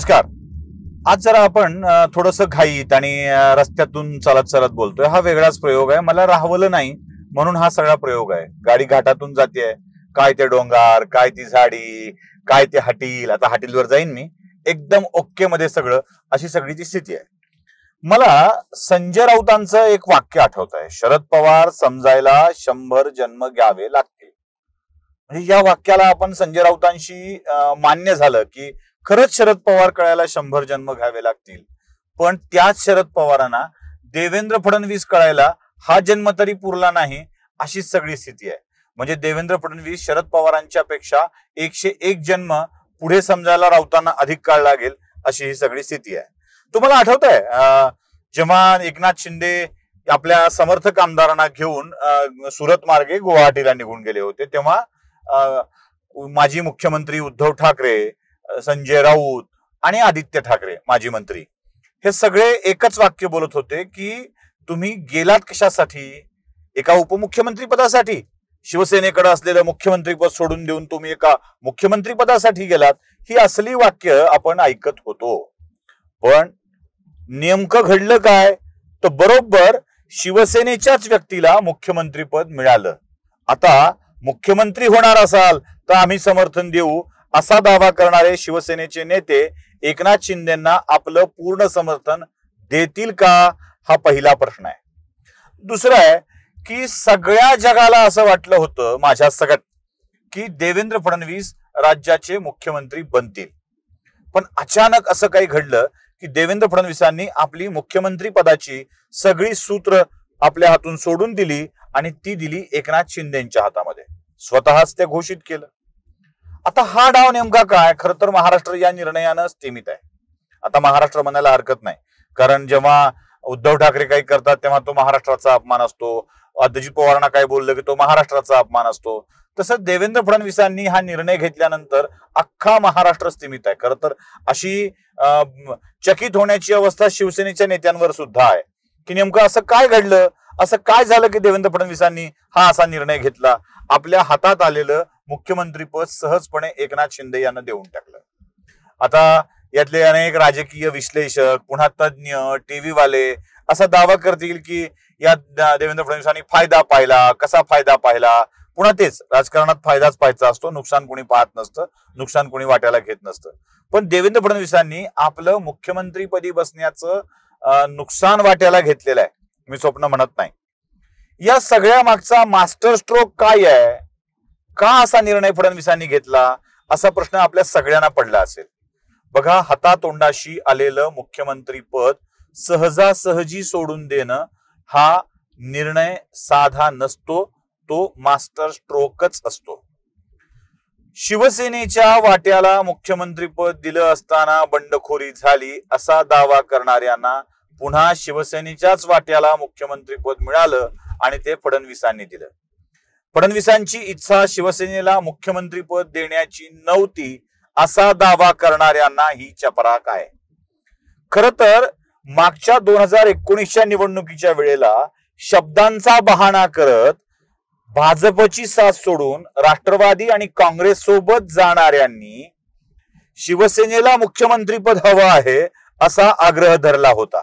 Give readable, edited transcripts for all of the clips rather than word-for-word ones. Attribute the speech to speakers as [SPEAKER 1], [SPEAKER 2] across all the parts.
[SPEAKER 1] नमस्कार. आज जरा आपण थोडंसं घाईत आणि रस्त्यातून चालत चालत बोलतोय. हा वेगळाच प्रयोग आहे. मला राहवलं नाही म्हणून हा सगळा प्रयोग आहे. गाडी घाटातून जाते, काय ते डोंगर, काय ती झाडी, काय ते हटील. आता हटीलवर जाईन मी. एकदम ओके मध्ये सगळं, अशी सगळी ती स्थिती आहे. मला संजय राऊतांचं एक वाक्य आठवत आहे. शरद पवार समजायला 100 जन्म घ्यावे लागतील. म्हणजे या वाक्याला आपण संजय राऊतांशी मान्य झालं की खरंच शरद पवार कळायला 100 जन्म घ्यावे लागतील. पण त्याच शरद पवारांना देवेंद्र फडणवीस कळायला हा जन्म तरी पुरला नाही, अशी सगळी स्थिती आहे. म्हणजे देवेंद्र फडणवीस शरद पवारांच्या पेक्षा 101 जन्म पुढे समजायला राऊतांना अधिक काळ लागेल, अशी ही सगळी स्थिती आहे. तुम्हाला आठवत आहे जेव्हा एकनाथ शिंदे आपल्या समर्थक आमदारांना घेऊन सुरत मार्गे गुवाहाटीला निघून गेले होते, तेव्हा माजी मुख्यमंत्री उद्धव ठाकरे, संजय राऊत आणि आदित्य ठाकरे माजी मंत्री, हे सगळे एकच वाक्य बोलत होते की तुम्ही गेलात कशासाठी? एका उपमुख्यमंत्री पदासाठी. शिवसेनेकडे असलेलं मुख्यमंत्री पद सोडून देऊन तुम्ही एका मुख्यमंत्री पदासाठी गेलात. ही असली वाक्य आपण ऐकत होतो. पण नेमकं घडलं काय? तर बरोबर शिवसेनेच्याच व्यक्तीला मुख्यमंत्री पद मिळालं. आता मुख्यमंत्री होणार असाल तर आम्ही समर्थन देऊ, असा दावा करणारे शिवसेनेचे नेते एकनाथ शिंदेंना आपलं पूर्ण समर्थन देतील का? हा पहिला प्रश्न आहे. दुसरा आहे की सगळ्या जगाला असं वाटलं होतं, माझ्या सगळ्यात, की देवेंद्र फडणवीस राज्याचे मुख्यमंत्री बनतील. पण अचानक असं काही घडलं की देवेंद्र फडणवीसांनी आपली मुख्यमंत्री पदाची सगळी सूत्र आपल्या हातून सोडून दिली आणि ती दिली एकनाथ शिंदेच्या हातामध्ये. स्वतःच ते घोषित केलं. आता हा डाव नेमका काय? खरं तर महाराष्ट्र या निर्णयानं स्थिमित आहे. आता महाराष्ट्र म्हणायला हरकत नाही, कारण जेव्हा उद्धव ठाकरे काही करतात तेव्हा तो महाराष्ट्राचा अपमान असतो. अजित पवारांना काय बोललं की तो महाराष्ट्राचा अपमान असतो. तसं देवेंद्र फडणवीसांनी हा निर्णय घेतल्यानंतर अख्खा महाराष्ट्र स्थिमित आहे. खरं तर अशी चकित होण्याची अवस्था शिवसेनेच्या नेत्यांवर सुद्धा आहे की नेमकं असं काय घडलं, असं काय झालं की देवेंद्र फडणवीसांनी हा असा निर्णय घेतला. आपल्या हातात आलेलं मुख्यमंत्रीपद सहजपणे एकनाथ शिंदे यांना देऊन टाकलं. आता यातले अनेक राजकीय विश्लेषक, पुन्हा तज्ज्ञ, टीव्ही वाले असा दावा करतील की या देवेंद्र फडणवीसांनी फायदा पाहिला. कसा फायदा पाहिला? पुन्हा तेच, राजकारणात फायदाच पाहायचा असतो, नुकसान कोणी पाहत नसतं, नुकसान कोणी वाट्याला घेत नसतं. पण देवेंद्र फडणवीसांनी आपलं मुख्यमंत्रीपदी बसण्याचं नुकसान वाट्याला घेतलेलं आहे. मी स्वप्न म्हणत नाही. या सगळ्या मागचा मास्टर स्ट्रोक काय आहे? का असा निर्णय फडणवीसांनी घेतला? असा प्रश्न आपल्या सगळ्यांना पडला असेल. बघा, हातातोंडाशी आलेलं मुख्यमंत्री पद सहजासहजी सोडून देणं हा निर्णय साधा नसतो, तो मास्टर स्ट्रोकच असतो. शिवसेनेच्या वाट्याला मुख्यमंत्रीपद दिलं असताना बंडखोरी झाली असा दावा करणाऱ्यांना पुन्हा शिवसेनेच्याच वाट्याला मुख्यमंत्रीपद मिळालं आणि ते फडणवीसांनी दिलं. फडणवीसांची इच्छा शिवसेनेला मुख्यमंत्रीपद देण्याची नव्हती असा दावा करणाऱ्यांना ही चपराक आहे. खरं तर मागच्या 2019च्या निवडणुकीच्या वेळेला शब्दांचा बहाणा करत भाजपची साथ सोडून राष्ट्रवादी आणि काँग्रेस सोबत जाणाऱ्यांनी शिवसेनेला मुख्यमंत्रीपद हवं आहे असा आग्रह धरला होता.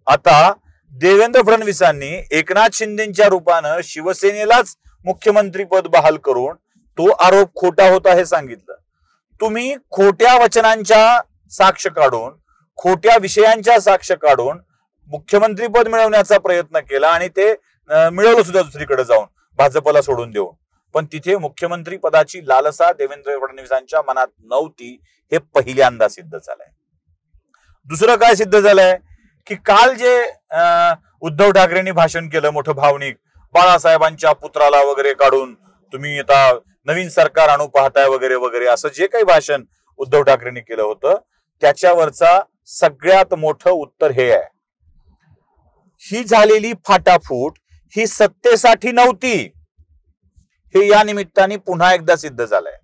[SPEAKER 1] आता देवेंद्र फडणवीसांनी एकनाथ शिंदेच्या रूपानं शिवसेनेलाच मुख्यमंत्रीपद बहाल करून तो आरोप खोटा होता हे सांगितलं. तुम्ही खोट्या वचनांच्या साक्ष काढून, खोट्या विषयांच्या साक्ष काढून मुख्यमंत्रीपद मिळवण्याचा प्रयत्न केला आणि ते मिळवलं सुद्धा दुसरीकडे जाऊन, भाजपला सोडून देऊन. पण तिथे मुख्यमंत्री पदाची लालसा देवेंद्र फडणवीसांच्या मनात नव्हती, हे पहिल्यांदा सिद्ध झालंय. दुसरं काय सिद्ध झालंय की काल जे उद्धव ठाकरेंनी भाषण केलं मोठं भावनिक, बाळासाहेबांच्या पुत्राला वगैरे काढून तुम्ही आता नवीन सरकार आणू पाहताय वगैरे वगैरे, असं जे काही भाषण उद्धव ठाकरेंनी केलं होतं त्याच्यावरचा सगळ्यात मोठं उत्तर हे आहे, ही झालेली फाटाफूट ही सत्तेसाठी नव्हती. हे या निमित्ताने पुन्हा एकदा सिद्ध झालंय.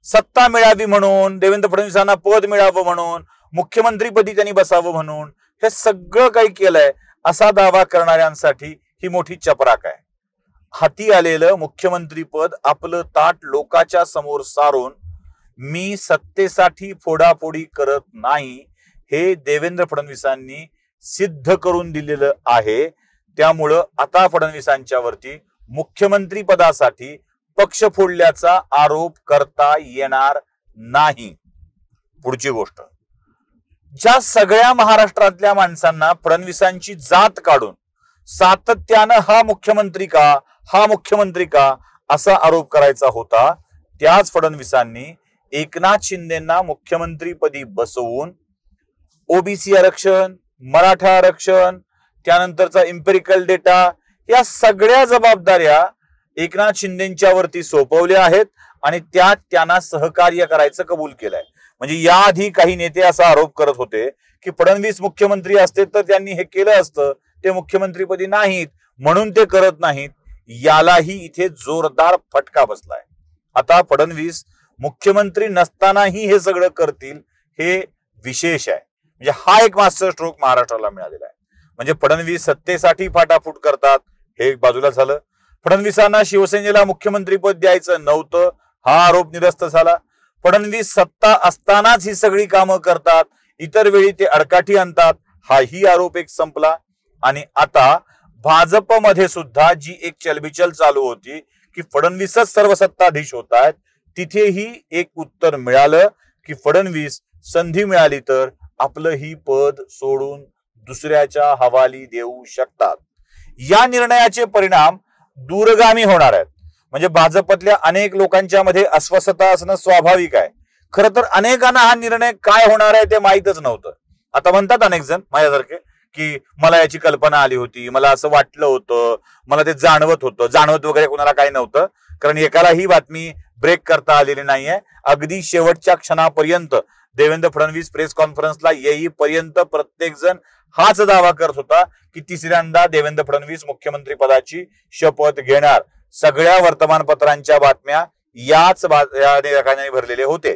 [SPEAKER 1] सत्ता मिळावी म्हणून, देवेंद्र फडणवीसांना पद मिळावं म्हणून, मुख्यमंत्रीपदी त्यांनी बसावं म्हणून हे सगळं काही केलंय असा दावा करणाऱ्यांसाठी ही मोठी चपराक आहे. हाती आलेलं मुख्यमंत्रीपद आपलं ताट लोकांच्या समोर सारून मी सत्तेसाठी फोडाफोडी करत नाही हे देवेंद्र फडणवीसांनी सिद्ध करून दिलेलं आहे. त्यामुळं आता फडणवीसांच्या वरती मुख्यमंत्री पदासाठी पक्ष फोडल्याचा आरोप करता येणार नाही. पुढची गोष्ट, ज्या सगळ्या महाराष्ट्रातल्या माणसांना फडणवीसांची जात काढून सातत्यानं हा मुख्यमंत्री का असा आरोप करायचा होता, त्याच फडणवीसांनी एकनाथ शिंदेंना मुख्यमंत्रीपदी बसवून ओबीसी आरक्षण, मराठा आरक्षण, त्यानंतरचा इम्पेरिकल डेटा, या सगळ्या जबाबदाऱ्या एकनाथ शिंदेच्या वरती सोपवल्या आहेत आणि त्यात त्यांना सहकार्य करायचं कबूल केलंय. म्हणजे याआधी काही नेते असा आरोप करत होते की फडणवीस मुख्यमंत्री असते तर त्यांनी हे केलं असतं, ते मुख्यमंत्रीपदी नाहीत म्हणून ते करत नाहीत. यालाही इथे जोरदार फटका बसलाय. आता फडणवीस मुख्यमंत्री नसतानाही हे सगळं करतील हे विशेष आहे. म्हणजे हा एक मास्टर स्ट्रोक महाराष्ट्राला मिळालेला आहे. म्हणजे फडणवीस सत्तेसाठी फाटाफूट करतात हे बाजूला झालं. फडणवीसांना शिवसेनेला मुख्यमंत्रीपद द्यायचं नव्हतं हा आरोप निरस्त झाला. फडणवीस सत्ता असतानाच ही सगळी कामं करतात, इतर वेळी ते अडकाठी आणतात, हाही आरोप एक संपला. आणि आता भाजपमध्ये सुद्धा जी एक चलबिचल चालू होती की फडणवीसच सर्व सत्ताधीश होत आहेत, तिथेही एक उत्तर मिळालं की फडणवीस संधी मिळाली तर आपलंही पद सोडून दुसऱ्याच्या हवाली देऊ शकतात. या निर्णयाचे परिणाम दूरगामी होणार आहेत. म्हणजे भाजपतल्या अनेक लोकांच्या मध्ये अस्वस्थता असणं स्वाभाविक आहे. खरं तर अनेकांना हा निर्णय काय होणार आहे ते माहीतच नव्हतं. आता म्हणतात अनेक जण माझ्यासारखे की मला याची कल्पना आली होती, मला असं वाटलं होतं, मला ते जाणवत वगैरे कोणाला काही नव्हतं. कारण एकाला ही बातमी ब्रेक करता आलेली नाहीये. अगदी शेवटच्या क्षणापर्यंत देवेंद्र फडणवीस प्रेस कॉन्फरन्सला येईपर्यंत प्रत्येक जण हाच दावा करत होता की तिसऱ्यांदा देवेंद्र फडणवीस मुख्यमंत्री पदाची शपथ घेणार. सगळ्या वर्तमानपत्रांच्या बातम्या याच बातमीने भरलेले होते.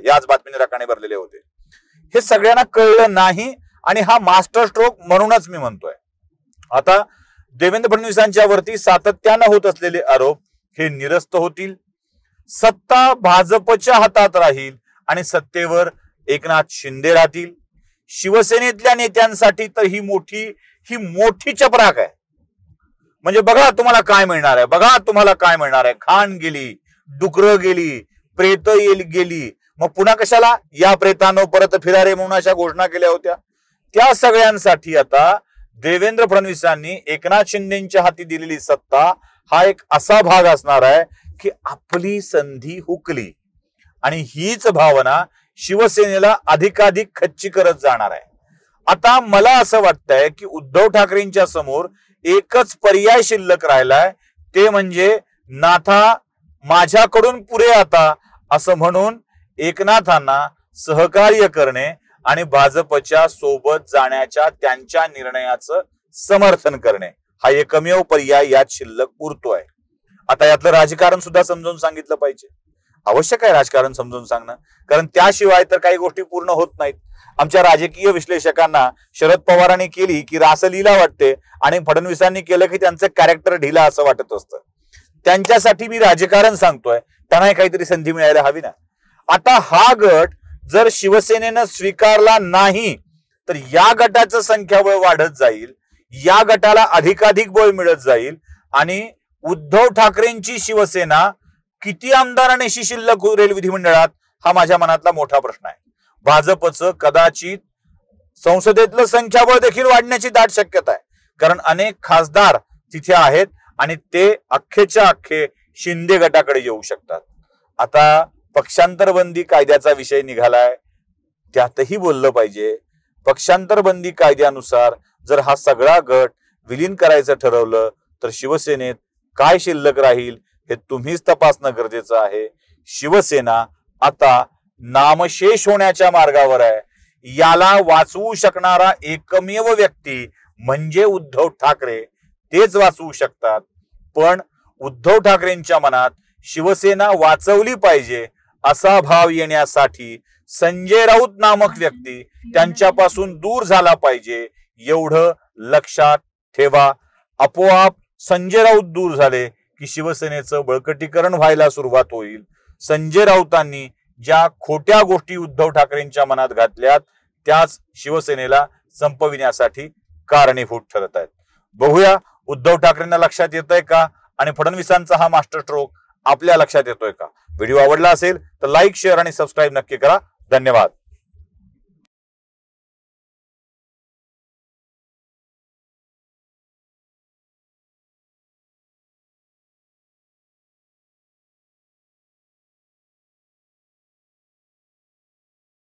[SPEAKER 1] हे सगळ्यांना कळलं नाही आणि हा मास्टर स्ट्रोक म्हणूनच मी म्हणतोय. आता देवेंद्र फडणवीसांच्या वरती सातत्यानं होत असलेले आरोप हे निरस्त होतील. सत्ता भाजपच्या हातात राहील आणि सत्तेवर एकनाथ शिंदे राहतील. शिवसेनेतल्या नेत्यांसाठी तर ही मोठी चपराक आहे. म्हणजे बघा तुम्हाला काय मिळणार आहे, खाण गेली, डुकरं गेली, प्रेत गेली, मग पुन्हा कशाला या प्रेतांनो परत फिरारे म्हणून अशा घोषणा केल्या होत्या. त्या सगळ्यांसाठी आता देवेंद्र फडणवीसांनी एकनाथ शिंदेच्या हाती दिलेली सत्ता हा एक असा भाग असणार आहे की आपली संधी हुकली आणि हीच भावना शिवसेनेला अधिकाधिक खच्ची करत जाणार आहे. आता मला असं वाटतंय की उद्धव ठाकरेंच्या समोर एकच पर्याय शिल्लक राहिलाय, ते म्हणजे नाथा माझ्याकडून पुढे आता असं म्हणून एकनाथांना सहकार्य करणे आणि भाजपच्या सोबत जाण्याच्या त्यांच्या निर्णयाचं समर्थन करणे हा एकमेव पर्याय यात शिल्लक उरतोय. आता यातलं राजकारण सुद्धा समजून सांगितलं पाहिजे. आवश्यक आहे राजकारण समजून सांगणं, कारण त्याशिवाय तर काही गोष्टी पूर्ण होत नाहीत. आमच्या राजकीय विश्लेषकांना शरद पवारांनी केली की रासलीला वाटते आणि फडणवीसांनी केलं की त्यांचं कॅरेक्टर ढिला असं वाटत असतं. त्यांच्यासाठी मी राजकारण सांगतोय, त्यांना काहीतरी संधी मिळायला हवी ना. आता हा गट जर शिवसेनेनं स्वीकारला नाही तर या गटाचं संख्याबळ वाढत जाईल, या गटाला अधिकाधिक बळ मिळत जाईल आणि उद्धव ठाकरेंची शिवसेना किती आमदारांशी शिल्लक उरेल विधिमंडळात हा माझ्या मनातला मोठा प्रश्न आहे. भाजपचं कदाचित संसदेतलं संख्याबळ देखील वाढण्याची दाट शक्यता आहे, कारण अनेक खासदार तिथे आहेत आणि ते अख्खेच्या अख्खे शिंदे गटाकडे येऊ शकतात. आता पक्षांतर बंदी कायद्याचा विषय निघालाय, त्यातही बोललं पाहिजे. पक्षांतर बंदी कायद्यानुसार जर हा सगळा गट विलीन करायचं ठरवलं तर शिवसेनेत काय शिल्लक राहील हे तुम्हीच तपासणं गरजेचं आहे. शिवसेना आता नामशेष होण्याच्या मार्गावर आहे. याला वाचवू शकणारा एकमेव व्यक्ती म्हणजे उद्धव ठाकरे, तेच वाचवू शकतात. पण उद्धव ठाकरेंच्या मनात शिवसेना वाचवली पाहिजे असा भाव येण्यासाठी संजय राऊत नामक व्यक्ती त्यांच्यापासून दूर झाला पाहिजे, एवढं लक्षात ठेवा. आपोआप संजय राऊत दूर झाले की शिवसेनेचं बळकटीकरण व्हायला सुरुवात होईल. संजय राऊतांनी ज्या खोट्या गोष्टी उद्धव ठाकरेंच्या मनात घातल्यात त्याच शिवसेनेला संपविण्यासाठी कारणीभूत ठरत आहेत. बघूया उद्धव ठाकरेंना लक्षात येतंय का आणि फडणवीसांचा हा मास्टर स्ट्रोक आपल्या लक्षात येतोय का. व्हिडिओ आवडला असेल तर लाईक, शेअर आणि सबस्क्राईब नक्की करा. धन्यवाद.